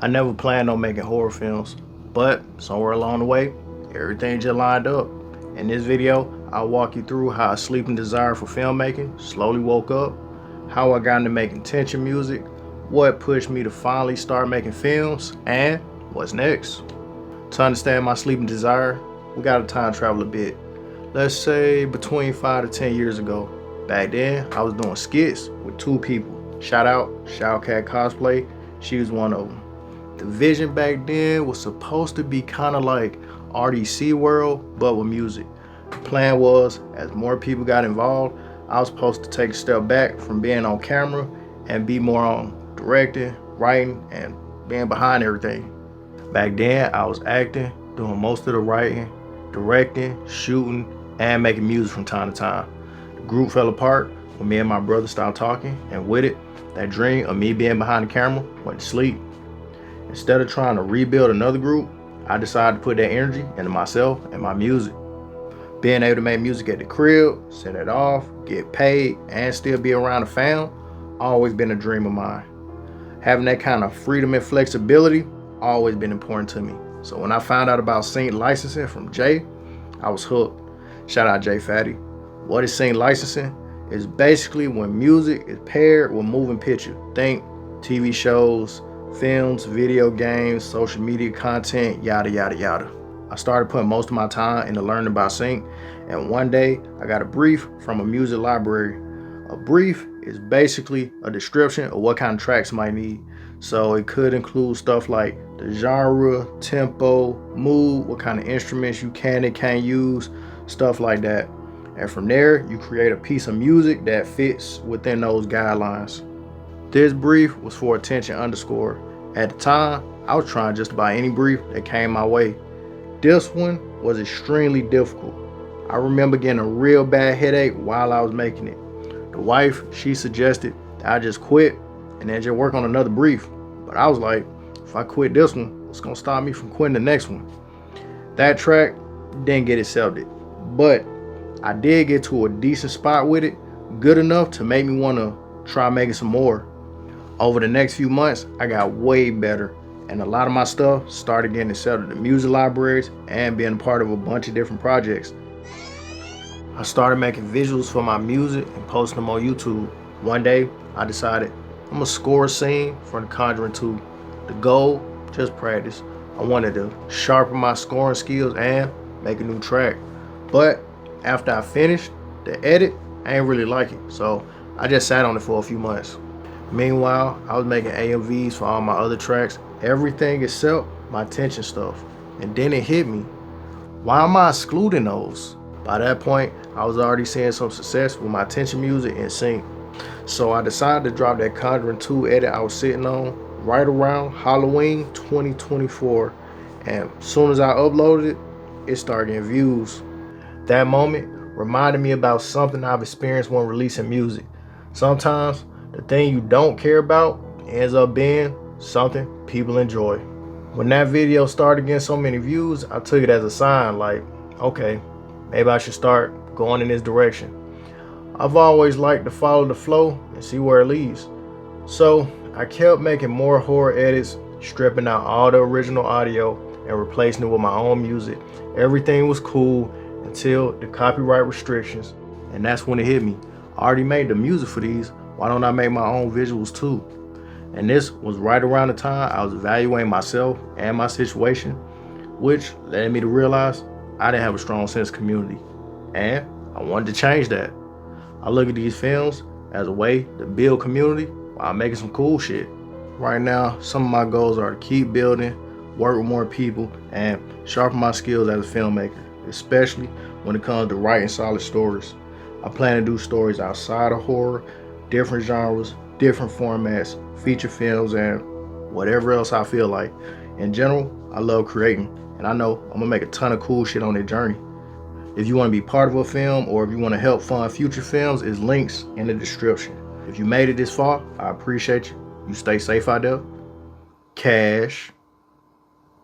I never planned on making horror films, but somewhere along the way, everything just lined up. In this video, I'll walk you through how a sleeping desire for filmmaking slowly woke up, how I got into making tension music, what pushed me to finally start making films, and what's next. To understand my sleeping desire, we gotta time travel a bit. Let's say between 5 to 10 years ago. Back then, I was doing skits with two people. Shout out, Shaucat Cosplay, she was one of them. The vision back then was supposed to be kind of like RDC World, but with music. The plan was, as more people got involved, I was supposed to take a step back from being on camera and be more on directing, writing, and being behind everything. Back then, I was acting, doing most of the writing, directing, shooting, and making music from time to time. The group fell apart when me and my brother stopped talking, and with it, that dream of me being behind the camera went to sleep. Instead of trying to rebuild another group, I decided to put that energy into myself and my music. Being able to make music at the crib, send it off, get paid, and still be around the fam, always been a dream of mine. Having that kind of freedom and flexibility, always been important to me. So when I found out about sync licensing from Jay, I was hooked. Shout out Jay Fatty. What is sync licensing? It's basically when music is paired with moving picture. Think TV shows, films, video games, social media content, yada, yada, yada. I started putting most of my time into learning about sync, and one day I got a brief from a music library. A brief is basically a description of what kind of tracks you might need. So it could include stuff like the genre, tempo, mood, what kind of instruments you can and can't use, stuff like that. And from there, you create a piece of music that fits within those guidelines. This brief was for Attention Underscore. At the time, I was trying just about any brief that came my way. This one was extremely difficult. I remember getting a real bad headache while I was making it. The wife, she suggested that I just quit and then just work on another brief. But I was like, if I quit this one, what's gonna stop me from quitting the next one? That track didn't get accepted, but I did get to a decent spot with it, good enough to make me wanna try making some more. Over the next few months, I got way better, and a lot of my stuff started getting accepted to music libraries and being a part of a bunch of different projects. I started making visuals for my music and posting them on YouTube. One day, I decided I'm gonna score a scene for The Conjuring 2. The goal, just practice. I wanted to sharpen my scoring skills and make a new track. But after I finished the edit, I ain't really like it, so I just sat on it for a few months. Meanwhile, I was making AMVs for all my other tracks, everything except my tension stuff. And then it hit me. Why am I excluding those? By that point, I was already seeing some success with my tension music and sync. So I decided to drop that Conjuring 2 edit I was sitting on right around Halloween 2024. And as soon as I uploaded it, it started getting views. That moment reminded me about something I've experienced when releasing music. Sometimes the thing you don't care about ends up being something people enjoy. When that video started getting so many views, I took it as a sign like, okay, maybe I should start going in this direction. I've always liked to follow the flow and see where it leads. So I kept making more horror edits, stripping out all the original audio and replacing it with my own music. Everything was cool until the copyright restrictions, and that's when it hit me. I already made the music for these, why don't I make my own visuals too? And this was right around the time I was evaluating myself and my situation, which led me to realize I didn't have a strong sense of community, and I wanted to change that. I look at these films as a way to build community while making some cool shit. Right now, some of my goals are to keep building, work with more people, and sharpen my skills as a filmmaker, especially when it comes to writing solid stories. I plan to do stories outside of horror, different genres, different formats, feature films, and whatever else I feel like. In general, I love creating, and I know I'm gonna make a ton of cool shit on that journey. If you want to be part of a film, or if you want to help fund future films, there's links in the description. If you made it this far, I appreciate you. You stay safe out there. Cash.